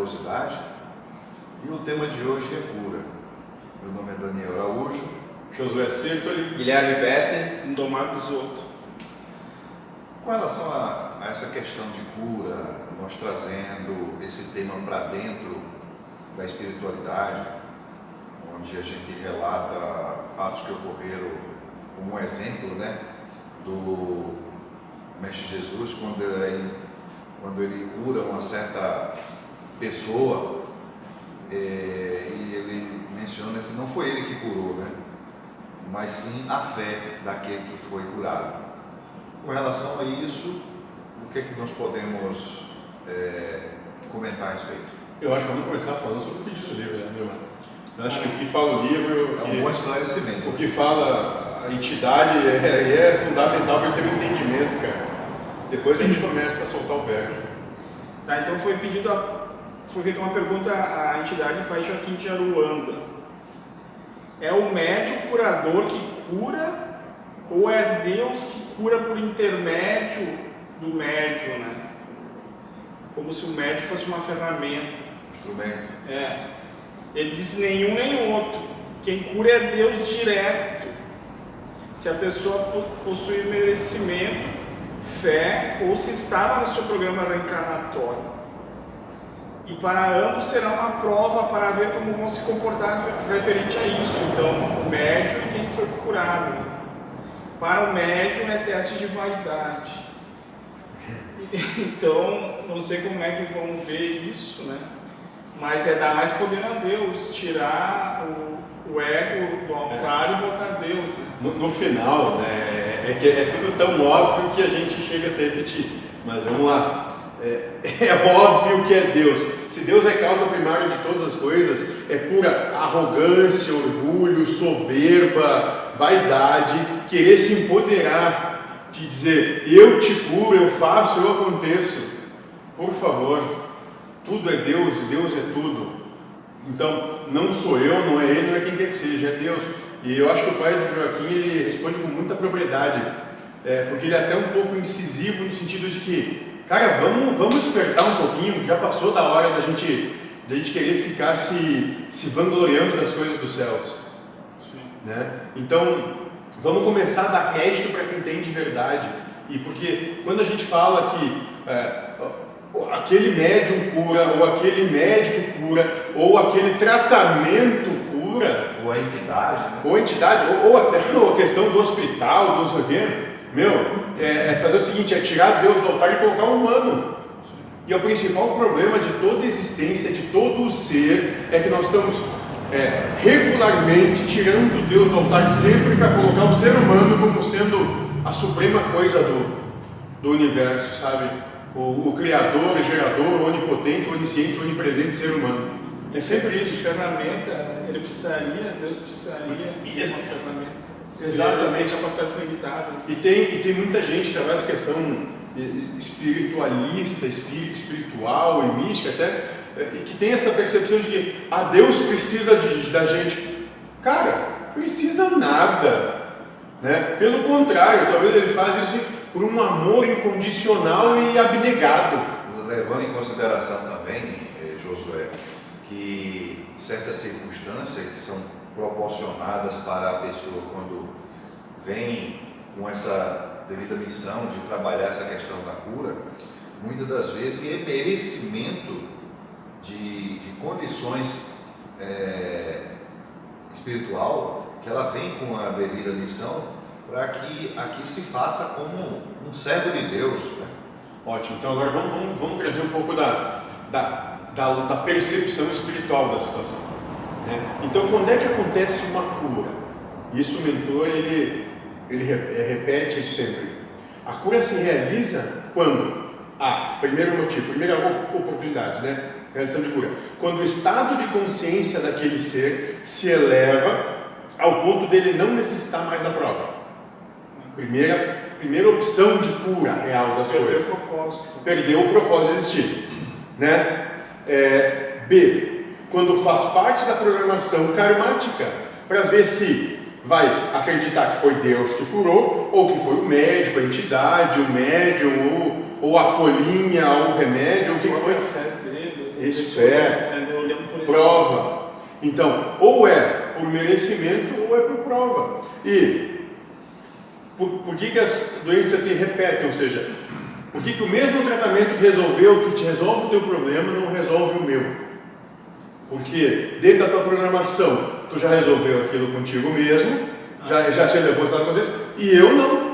generosidade. E o tema de hoje é cura. Meu nome é Daniel Araújo. Josué Sirtoli. Guilherme Pessen. Indomar Bisotto. Com relação a essa questão de cura, nós trazendo esse tema para dentro da espiritualidade, onde a gente relata fatos que ocorreram como um exemplo, né, do Mestre Jesus, quando ele cura uma certa pessoa, e ele menciona que não foi ele que curou, né, mas sim a fé daquele que foi curado. Com relação a isso, o que é que nós podemos comentar a respeito? Eu acho que vamos começar falando sobre o que diz o livro, né, meu irmão? Eu acho que o que fala o livro, É um bom esclarecimento. o que fala a entidade é fundamental para ter um entendimento, cara. Depois a gente começa a soltar o verbo. Tá, então foi feita uma pergunta à entidade Pai Joaquim de Aruanda. É o médium curador que cura ou é Deus que cura por intermédio do médium, né? Como se o médium fosse uma ferramenta. Instrumento. Ele diz nenhum nem outro. Quem cura é Deus direto. Se a pessoa possui merecimento, fé ou se estava no seu programa reencarnatório. E para ambos será uma prova para ver como vão se comportar referente a isso. Então, o médium e quem foi curado. Para o médium é teste de vaidade. Então, não sei como é que vão ver isso, né? Mas é dar mais poder a Deus, tirar o ego do altar e botar Deus, né? No final, né, é tudo tão óbvio que a gente chega a se repetir. Mas vamos lá. É óbvio que é Deus. Se Deus é causa primária de todas as coisas, é pura arrogância, orgulho, soberba, vaidade, querer se empoderar, de dizer, eu te curo, eu faço, eu aconteço. Por favor, tudo é Deus e Deus é tudo. Então, não sou eu, não é ele, não é quem quer que seja, é Deus. E eu acho que o pai do Joaquim, ele responde com muita propriedade, porque ele é até um pouco incisivo no sentido de que, cara, vamos despertar um pouquinho, já passou da hora da gente querer ficar se vangloriando das coisas dos céus. Né? Então, vamos começar a dar crédito para quem tem de verdade. E porque quando a gente fala que aquele médium cura, ou aquele médico cura, ou aquele tratamento cura, Ou a entidade, né? ou a entidade, ou até a questão do hospital, do zogueiro, é fazer o seguinte, é tirar Deus do altar e colocar o humano. E o principal problema de toda existência, de todo o ser, é que nós estamos regularmente tirando Deus do altar sempre para colocar o ser humano como sendo a suprema coisa do universo, sabe? O criador, o gerador, o onipotente, o onisciente, o onipresente ser humano. É sempre isso. Ferramenta, Deus precisaria de uma ferramenta. Exatamente. Capacidades limitadas. E tem muita gente que traz questão espiritualista, espiritual e mística até, que tem essa percepção de que Deus precisa da gente. Cara, precisa nada. Né? Pelo contrário, talvez ele faz isso por um amor incondicional e abnegado. Levando em consideração também, Josué, que certas circunstâncias que são proporcionadas para a pessoa quando vem com essa devida missão de trabalhar essa questão da cura, muitas das vezes é merecimento de condições espiritual, que ela vem com a devida missão para que aqui se faça como um servo de Deus, né? Ótimo, então agora vamos trazer um pouco da percepção espiritual da situação, né? Então, quando é que acontece uma cura? Isso o mentor, ele repete isso sempre. A cura se realiza quando? Primeiro motivo, primeira oportunidade, né? Realização de cura. Quando o estado de consciência daquele ser se eleva ao ponto dele não necessitar mais da prova. Primeira opção de cura real das coisas. Perdeu o propósito de existir, né? B, quando faz parte da programação karmática, para ver se vai acreditar que foi Deus que curou, ou que foi o médico, a entidade, o médium, ou a folhinha, ou o remédio, ou o que foi. fé, prova. Então, ou é por merecimento ou é por prova. E por que as doenças se repetem? Ou seja, por que o mesmo tratamento que resolveu, que te resolve o teu problema, não resolve o meu? Porque dentro da tua programação, tu já resolveu aquilo contigo mesmo, já te levou a estar com vocês, e eu não.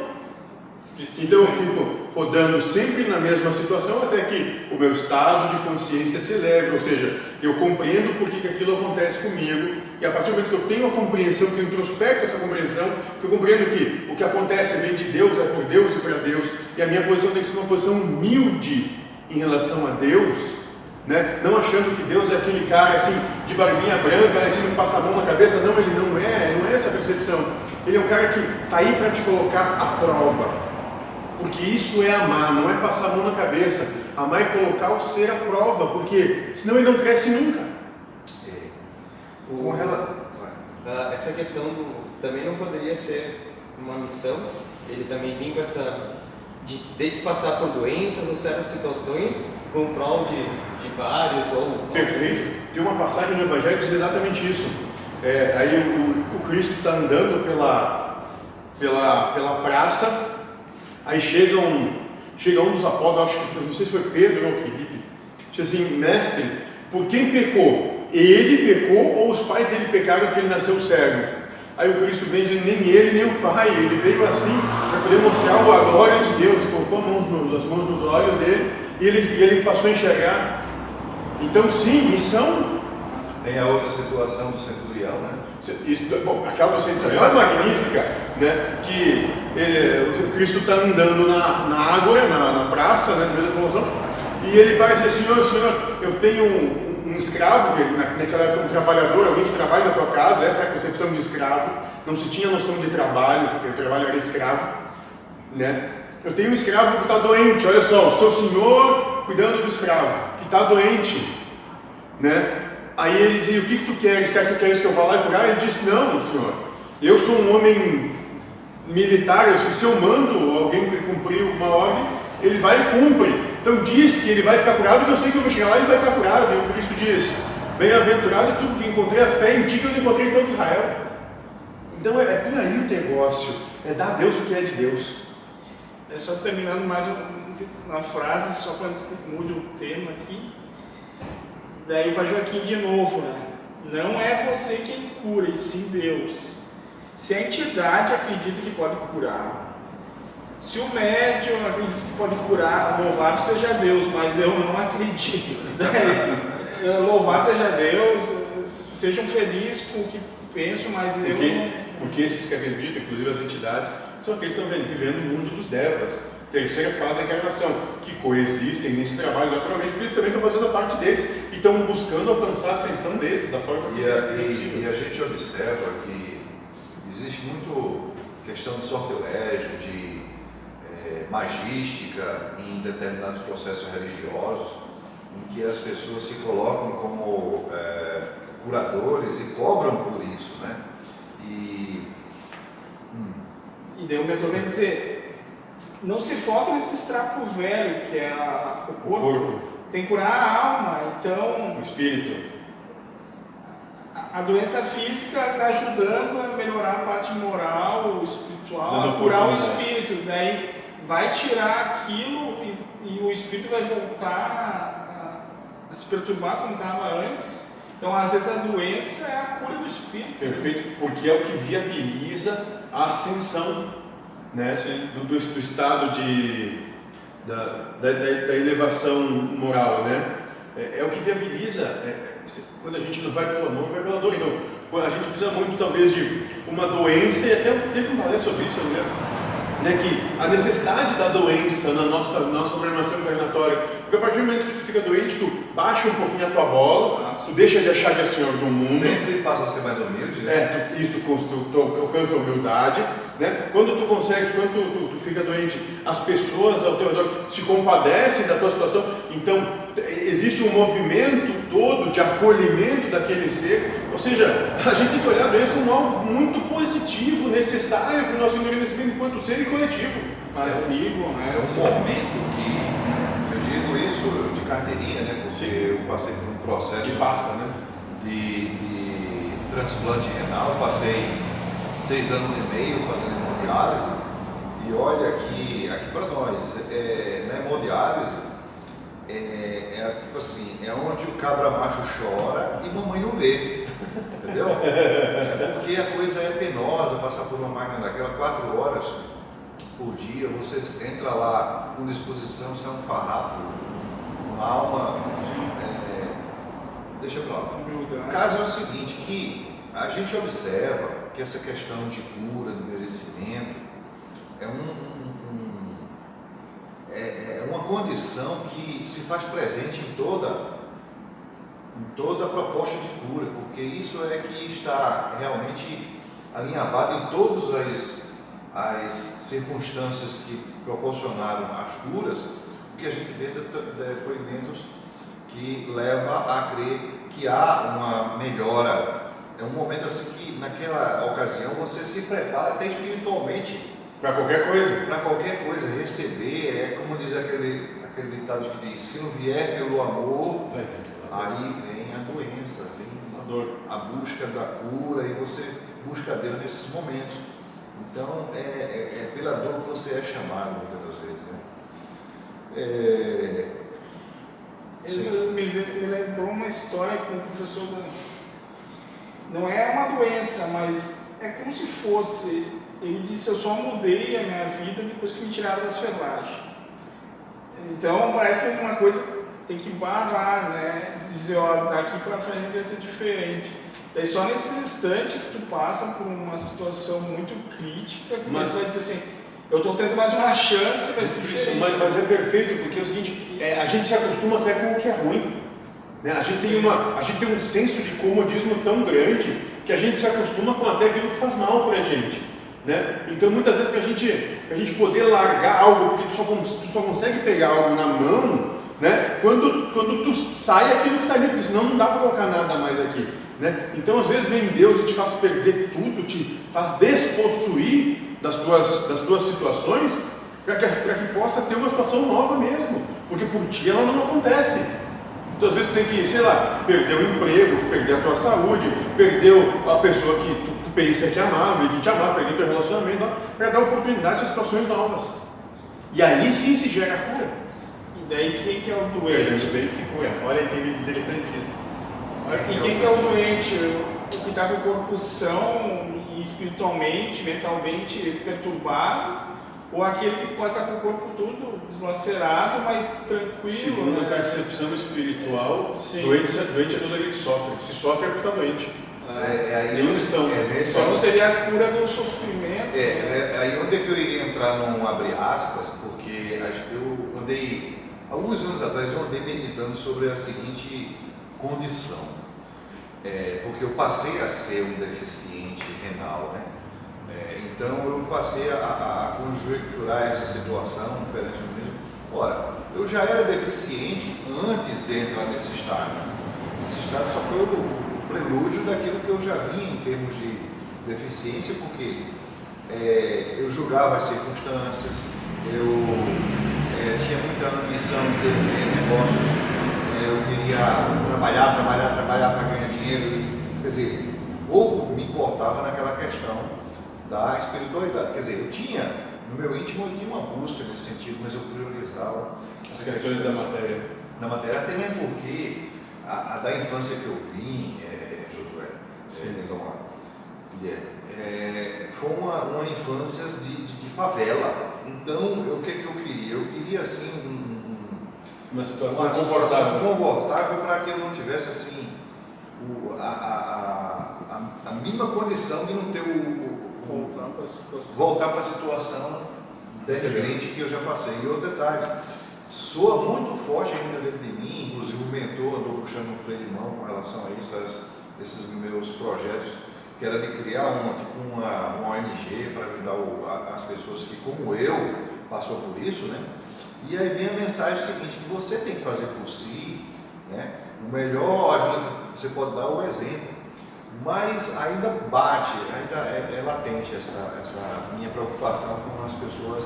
Então eu fico rodando sempre na mesma situação até que o meu estado de consciência se eleve, ou seja, eu compreendo por que aquilo acontece comigo, e a partir do momento que eu tenho a compreensão, que eu introspecto essa compreensão, que eu compreendo que o que acontece vem de Deus, é por Deus e para Deus, e a minha posição tem que ser uma posição humilde em relação a Deus, né? Não achando que Deus é aquele cara assim, de barbinha branca, assim, não passa a mão na cabeça. Não, ele não é essa a percepção. Ele é um cara que está aí para te colocar à prova. Porque isso é amar, não é passar a mão na cabeça. Amar é colocar o ser à prova, porque senão ele não cresce nunca. Essa questão também não poderia ser uma missão, ele também vem com essa de ter que passar por doenças ou certas situações com prol de vários ou... Perfeito. Tem uma passagem no Evangelho que diz exatamente isso. Aí o Cristo está andando pela praça. Aí chega um dos apóstolos, acho que não sei se foi Pedro ou Filipe, diz assim: mestre, por quem pecou? Ele pecou ou os pais dele pecaram que ele nasceu cego? Aí o Cristo vem dizendo: nem ele nem o pai, ele veio assim para poder mostrar a glória de Deus, colocou as mãos nos olhos dele e ele passou a enxergar. Então sim, missão. Tem a outra situação do centurião, né? Aquela do centurião é magnífica, né? Que o Cristo está andando na água, na praça, né, no meio da população, e ele vai dizer: Senhor, eu tenho um escravo, naquela época um trabalhador, alguém que trabalha na tua casa. Essa é a concepção de escravo. Não se tinha noção de trabalho, porque o trabalho era escravo, né? Eu tenho um escravo que está doente, olha só, o seu senhor cuidando do escravo, que está doente, né? Aí ele dizia: o que tu queres? Queres que eu vá lá e curar? Ele disse: não, senhor, eu sou um homem militar, se eu mando alguém cumprir uma ordem, ele vai e cumpre. Então diz que ele vai ficar curado, porque eu sei que eu vou chegar lá e ele vai estar curado. E o Cristo diz: bem-aventurado é tu que encontrei a fé em ti que eu não encontrei em todo Israel. Então é por aí o negócio, é dar a Deus o que é de Deus. Só terminando mais uma frase, só para antes que mude o tema aqui. Daí para Joaquim de novo, né? Não é você quem cura, e sim Deus. Se a entidade acredita que pode curar, se o médium acredita que pode curar, louvado seja Deus, mas eu não acredito. Daí, louvado seja Deus, sejam felizes com o que pensam, mas porque esses que acreditam, inclusive as entidades, são aqueles que estão vivendo no mundo dos devas, terceira fase da encarnação, que coexistem nesse trabalho naturalmente, porque eles também estão fazendo a parte deles e estão buscando alcançar a ascensão deles da forma que é possível. E a gente observa que existe muito questão de sortilégio, de magística em determinados processos religiosos, em que as pessoas se colocam como curadores e cobram por isso, né? E daí o mentor vem dizer: não se foca nesse extrapo velho que é o corpo. Tem que curar a alma. Então o espírito, a doença física está ajudando a melhorar a parte moral, espiritual, a curar o espírito. Daí vai tirar aquilo e o espírito vai voltar a se perturbar como estava antes. Então, às vezes, a doença é a cura do espírito. Perfeito, porque é o que viabiliza a ascensão, né? Do estado da elevação moral, né? É o que viabiliza. Quando a gente não vai pelo amor, vai pela dor. Então, a gente precisa muito, talvez, de uma doença, e até teve uma palestra sobre isso, né? Que a necessidade da doença na nossa programação encarnatória, porque a partir do momento que tu fica doente, tu baixa um pouquinho a tua bola, tu deixa de achar que é senhor do mundo. Sempre passa a ser mais humilde, né? Tu alcança a humildade, né? Quando tu fica doente, as pessoas ao teu redor se compadecem da tua situação, então existe um movimento todo de acolhimento daquele ser. Ou seja, a gente tem que olhar a doença como algo muito positivo, necessário para o nosso envelhecimento enquanto ser e coletivo. Passivo, né? É um momento que, eu digo isso isso de carteirinha, né? Porque eu passei por um processo Que passa, né? de transplante renal, eu passei 6 anos e meio fazendo hemodiálise, e olha que aqui para nós, na hemodiálise, tipo assim, é onde o cabra macho chora e mamãe não vê, entendeu? É porque a coisa é penosa, passar por uma máquina daquela 4 horas por dia, você entra lá com disposição, você é um farrapo, uma alma, deixa pra lá. O caso é o seguinte, que a gente observa que essa questão de cura, do merecimento, é uma condição que se faz presente em toda a proposta de cura, porque isso é que está realmente alinhavado em todas as circunstâncias que proporcionaram as curas, o que a gente vê depoimentos que leva a crer que há uma melhora. É um momento assim que naquela ocasião você se prepara até espiritualmente Para qualquer coisa. para qualquer coisa, receber, é como diz aquele ditado que diz, se não vier pelo amor, aí vem a doença, vem A dor. a busca da cura, e você busca Deus nesses momentos. Então é pela dor que você é chamado muitas das vezes, né? Me lembrou uma história com um professor não é uma doença, mas é como se fosse. Ele disse: eu só mudei a minha vida depois que me tiraram das ferragens. Então parece que uma coisa tem que barrar, né? Dizer, ó, daqui para frente vai ser diferente. Daí só nesses instantes que tu passa por uma situação muito crítica, que você vai dizer assim: eu estou tendo mais uma chance, vai ser diferente. Mas é perfeito, porque é o seguinte, a gente se acostuma até com o que é ruim. Né? A gente tem um senso de comodismo tão grande que a gente se acostuma com até aquilo que faz mal para a gente. Né? Então muitas vezes para a gente poder largar algo, porque tu só consegue pegar algo na mão, né? quando tu sai aquilo que está ali, porque senão não dá para colocar nada mais aqui. Né? Então às vezes vem Deus e te faz perder tudo, te faz despossuir das tuas situações, para que possa ter uma situação nova mesmo, porque por ti ela não acontece. Então às vezes tu tem que, sei lá, perder o emprego, perder a tua saúde, perdeu a pessoa que tu pensa que amava e que te amava, perder o teu relacionamento, para dar oportunidade a situações novas. E aí sim se gera a cura. E daí quem que é o doente? Bem se cura. Olha que interessante isso. E quem que é o doente? O que está com o corpo são e espiritualmente, mentalmente perturbado, ou aquele que pode estar com o corpo todo deslacerado, mas tranquilo. Segundo né? a percepção espiritual, doente é todo aquele que sofre. Se sofre é porque está doente. Aí Só não seria a cura do sofrimento. Aí onde é que eu iria entrar num abre aspas, porque eu andei, alguns anos atrás, eu andei meditando sobre a seguinte condição. Porque eu passei a ser um deficiente renal, né? Então eu passei a conjecturar essa situação perante mim mesmo. Ora, eu já era deficiente antes de entrar nesse estágio. Esse estágio só foi o prelúdio daquilo que eu já vinha em termos de deficiência, porque eu julgava as circunstâncias, eu tinha muita ambição em termos de negócios. Eu queria trabalhar para ganhar dinheiro. Quer dizer, pouco me importava naquela questão da espiritualidade. Quer dizer, eu tinha, no meu íntimo, eu tinha uma busca nesse sentido, mas eu priorizava As questões da matéria. Na matéria, até mesmo porque a da infância que eu vim, Josué, foi uma infância de favela. Então, o que eu queria? Eu queria, assim, uma situação confortável para que eu não tivesse assim a mínima condição de não ter voltar para a situação denigrante que eu já passei. E outro detalhe, soa muito forte ainda dentro de mim, inclusive o mentor andou puxando um freio de mão com relação a isso, esses meus projetos, que era de criar uma ONG para ajudar as pessoas que, como eu, passou por isso, né? E aí vem a mensagem seguinte, que você tem que fazer por si, né? O melhor ajuda, você pode dar o exemplo, mas ainda bate, ainda é latente essa minha preocupação com as pessoas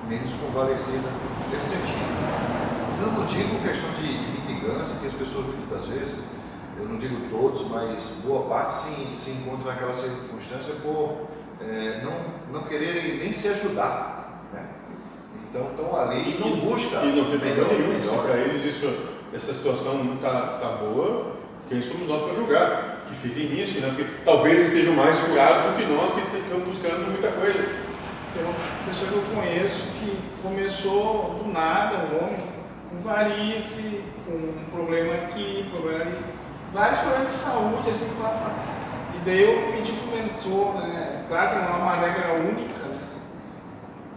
menos convalescidas nesse sentido. não digo questão de mitigância, que as pessoas muitas vezes, eu não digo todos, mas boa parte se encontra naquela circunstância por não quererem nem se ajudar, né? Então estão ali e não buscam. E não tem problema nenhum, se para eles essa situação não está boa, quem somos nós para julgar? Que fiquem nisso, né? Porque talvez estejam mais curados do que nós que estamos buscando muita coisa. Tem uma pessoa que eu conheço que começou do nada, um homem, com varize, com um problema aqui, problema ali, vários problemas de saúde, assim, e daí eu pedi para o mentor, né? Claro que não é uma regra única, né?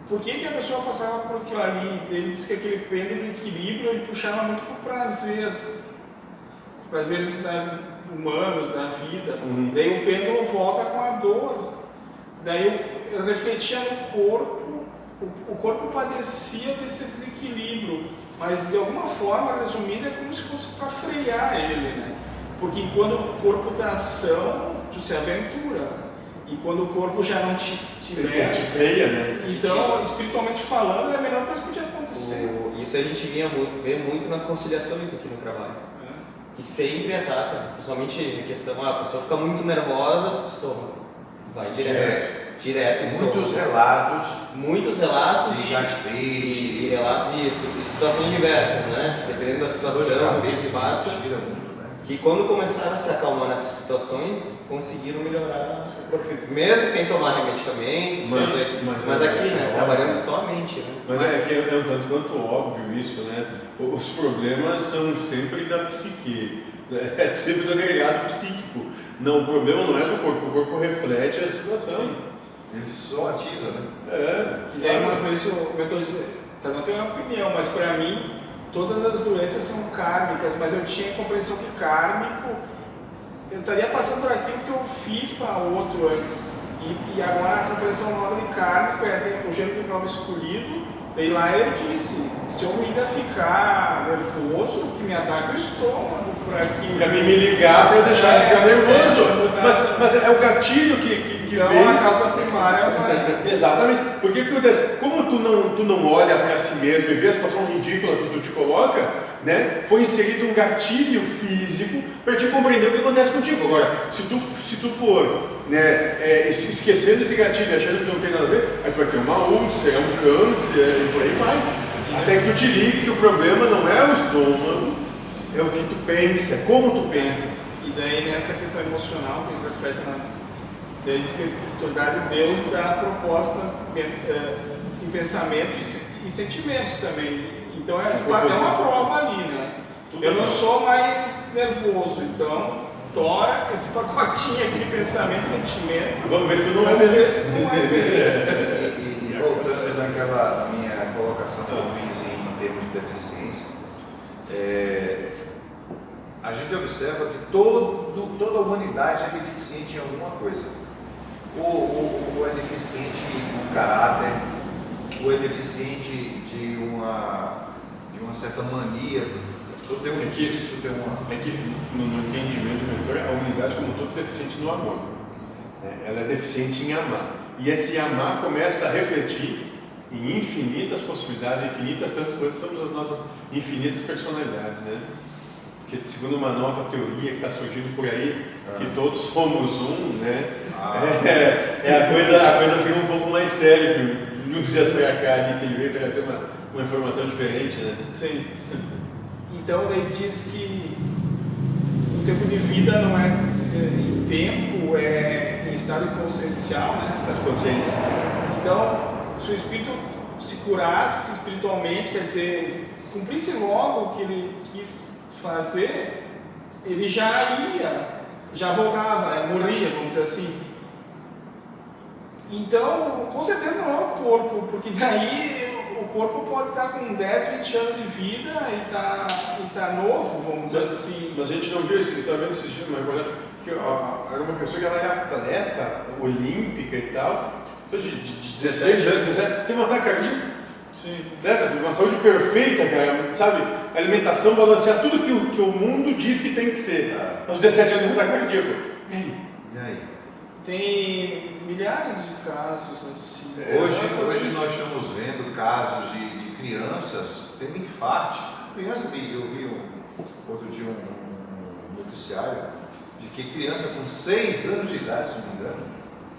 Por que a pessoa passava por aquilo ali? Ele disse que aquele pêndulo de equilíbrio ele puxava muito para o prazer, prazeres humanos, da vida. Daí o pêndulo volta com a dor. Daí eu refletia no corpo, o corpo padecia desse desequilíbrio, mas de alguma forma, resumida, é como se fosse para frear ele, né? Porque quando o corpo está ação, tu se aventura. E quando o corpo já não te te freia, né? Então, espiritualmente falando, é a melhor coisa que podia acontecer. Isso a gente vê muito nas conciliações aqui no trabalho. Que sempre ataca, principalmente em questão, a pessoa fica muito nervosa, estômago. Vai direto estômago. Muitos relatos de gastrite. E relatos disso, de situações diversas, né? Dependendo da situação, o que se passa. Que quando começaram a se acalmar nessas situações, conseguiram melhorar o seu corpo físico, mesmo sem tomar medicamentos, mas aqui, né, trabalhando só a mente, né? Mas é que é um tanto quanto óbvio isso, né? Os problemas são sempre da psique, é sempre do agregado psíquico. Não, o problema não é do corpo, o corpo reflete a situação. Ele só atiza, né? E aí uma vez o mentor disse, cada um tem uma opinião, mas para mim todas as doenças são kármicas, mas eu tinha a compreensão que kármico, eu estaria passando por aquilo que eu fiz para outro antes. E agora a compreensão nova de kármico é o gênero de prova escolhido, e lá eu disse, se eu ainda ficar nervoso, o que me ataca é o estômago, para me ligar para deixar de ficar nervoso. Mas é o gatilho que então, vem. a causa primária vai... Exatamente. Porque o que acontece? Como tu não olha para si mesmo e vê a situação ridícula que tu te coloca, né? Foi inserido um gatilho físico para te compreender o que acontece contigo. Agora, se tu for, né, esquecendo esse gatilho, achando que não tem nada a ver, aí tu vai ter uma úlcera, um câncer e por aí vai. Até que tu te ligue que o problema não é o estômago, é o que tu pensa, é como tu pensa. E daí nessa questão emocional que a gente reflete daí diz que a espiritualidade, Deus dá a proposta em pensamento e sentimentos também. Então é uma prova ali, né? Eu não sou mais nervoso, então tora esse pacotinho aqui de pensamento e sentimento. Vamos ver se tu não é mesmo. E voltando na minha colocação que eu fiz em termos de deficiência, a gente observa que toda a humanidade é deficiente em alguma coisa. Ou é deficiente no caráter, ou é deficiente de uma certa mania. Tem um isso, tem uma... É que no entendimento do mentor, a humanidade como um todo é deficiente no amor. Ela é deficiente em amar. E esse amar começa a refletir em infinitas possibilidades, infinitas tantas quanto somos as nossas infinitas personalidades, né? Porque segundo uma nova teoria que está surgindo por aí, que todos somos um, né? A coisa fica um pouco mais séria, de uns dias para cá ali, que ele veio trazer uma informação diferente, né? Sim. Então ele diz que o tempo de vida não é em tempo, é em estado consciencial, né? Estado de consciência. Então, se o espírito se curasse espiritualmente, quer dizer, cumprisse logo o que ele quis fazer, ele já voltava, morria, vamos dizer assim. Então, com certeza não é o corpo, porque daí o corpo pode estar com 10, 20 anos de vida e tá novo, vamos dizer assim. Mas a gente não viu isso, está vendo esses dias, mas verdade, que era uma pessoa que ela era atleta, olímpica e tal, de 16 anos, 17, teve um ataque cardíaco. Sim. Uma saúde perfeita, cara, sabe? Alimentação, balancear, tudo que o mundo diz que tem que ser. Aos 17 anos, um ataque cardíaco. E aí? Tem milhares de casos assim. Hoje nós estamos vendo casos de crianças tendo infarto. Criança, eu vi outro dia um noticiário de que criança com 6 anos de idade, se não me engano,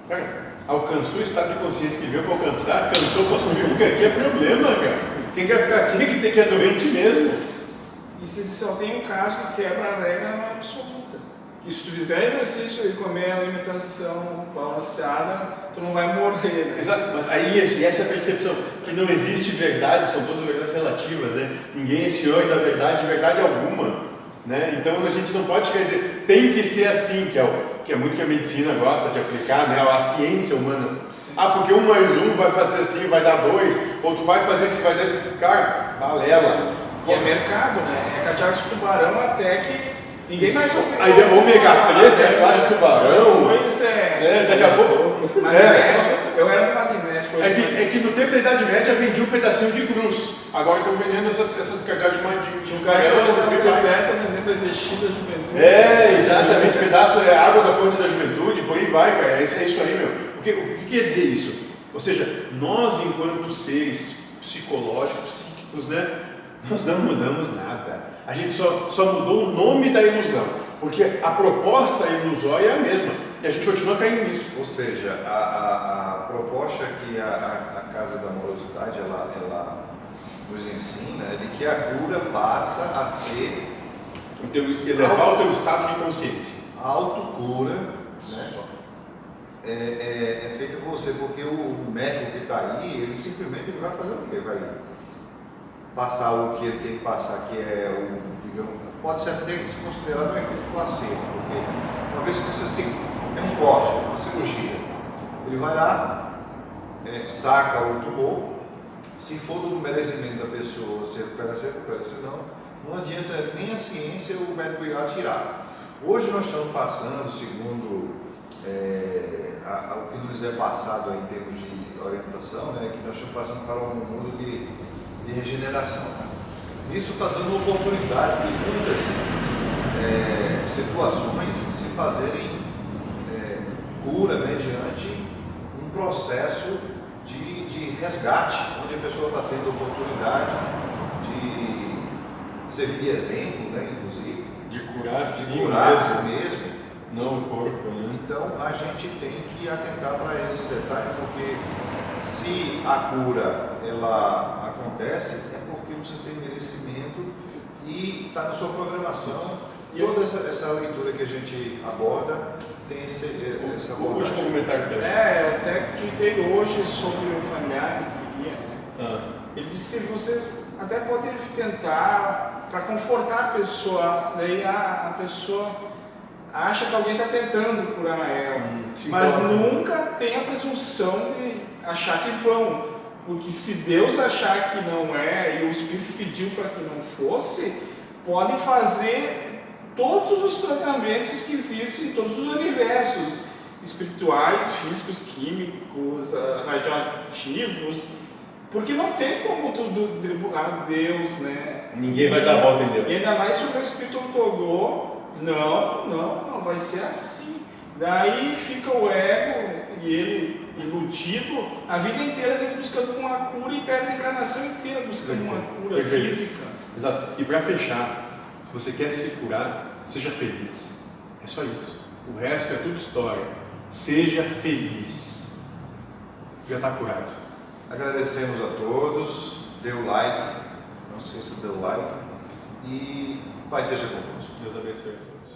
Cara, alcançou o estado de consciência que veio para alcançar, cantou para subir, porque aqui é problema, cara. Quem quer ficar aqui é que tem que é doente mesmo. E se só tem um caso que quebra a regra não é absoluta. Que se tu fizer exercício e comer alimentação balanceada, tu não vai morrer, né? Exato, mas aí essa é a percepção, que não existe verdade, são todas verdades relativas, né? Ninguém é senhor da verdade alguma, né? Então a gente não pode querer dizer, tem que ser assim, que é muito que a medicina gosta de aplicar, né? A ciência humana. Ah, porque 1 mais 1 vai fazer assim, vai dar 2, ou tu vai fazer isso, vai dar isso. Cara, balela. E é mercado, né? É catear de tubarão até que ninguém mais ouve. Aí ômega 3, é de tubarão. Pois é. Daqui a pouco. Magnésio. Eu era do magnésio. É que no tempo da Idade Média vendia um pedacinho de cruz. Agora estão vendendo essas cadeadas de Um cara que tubarão. usa a deserta vendendo para investir da juventude. É, exatamente. Pedaço é água da fonte da juventude, por aí vai, cara. É isso aí, meu. O que quer dizer isso? Ou seja, nós, enquanto seres psicológicos, psíquicos, né? Nós não mudamos nada. A gente só mudou o nome da ilusão, porque a proposta ilusória é a mesma e a gente continua caindo nisso. ou seja, a proposta que a Casa da Amorosidade ela nos ensina é de que a cura passa a ser Elevar o teu estado de consciência. a autocura, né? É feita por você, porque o médico que está aí, ele simplesmente vai fazer o quê? Vai passar o que ele tem que passar, que é digamos, pode ser até se considerado um efeito placebo, porque uma vez que você tem um corte, uma cirurgia, ele vai lá, saca o tumor, se for do merecimento da pessoa, se recupera, se não adianta nem a ciência o médico ir lá tirar. Hoje nós estamos passando, segundo o que nos é passado em termos de orientação, né, que nós estamos passando para um mundo de regeneração. Isso está dando oportunidade de muitas situações se fazerem cura mediante um processo de resgate, onde a pessoa está tendo oportunidade de servir de exemplo, né, inclusive, De curar de curar a si mesmo. não o corpo, né? Então a gente tem que atentar para esse detalhe, porque se a cura ela acontece, é porque você tem merecimento e está na sua programação. Toda essa leitura que a gente aborda tem essa O último abordagem. comentário dele. Eu até ditei hoje sobre o familiar que queria, né? Ele disse que vocês até podem tentar para confortar a pessoa, daí a pessoa acha que alguém está tentando curar ela, mas nunca tem a presunção de achar que vão, porque se Deus achar que não é e o Espírito pediu para que não fosse, podem fazer todos os tratamentos que existem em todos os universos espirituais, físicos, químicos, radioativos, porque não tem como tudo driblar Deus, né? Ninguém vai dar volta em Deus. E ainda mais se o Espírito togou, não vai ser assim. Daí fica o ego e ele iludido a vida inteira, às vezes buscando uma cura e perde a encarnação inteira buscando uma cura física. Exato. E para fechar, se você quer se curar, seja feliz. É só isso. O resto é tudo história. Seja feliz. Já está curado. Agradecemos a todos, dê o like, não se esqueça de dar o like e Pai seja convosco. Deus abençoe a todos.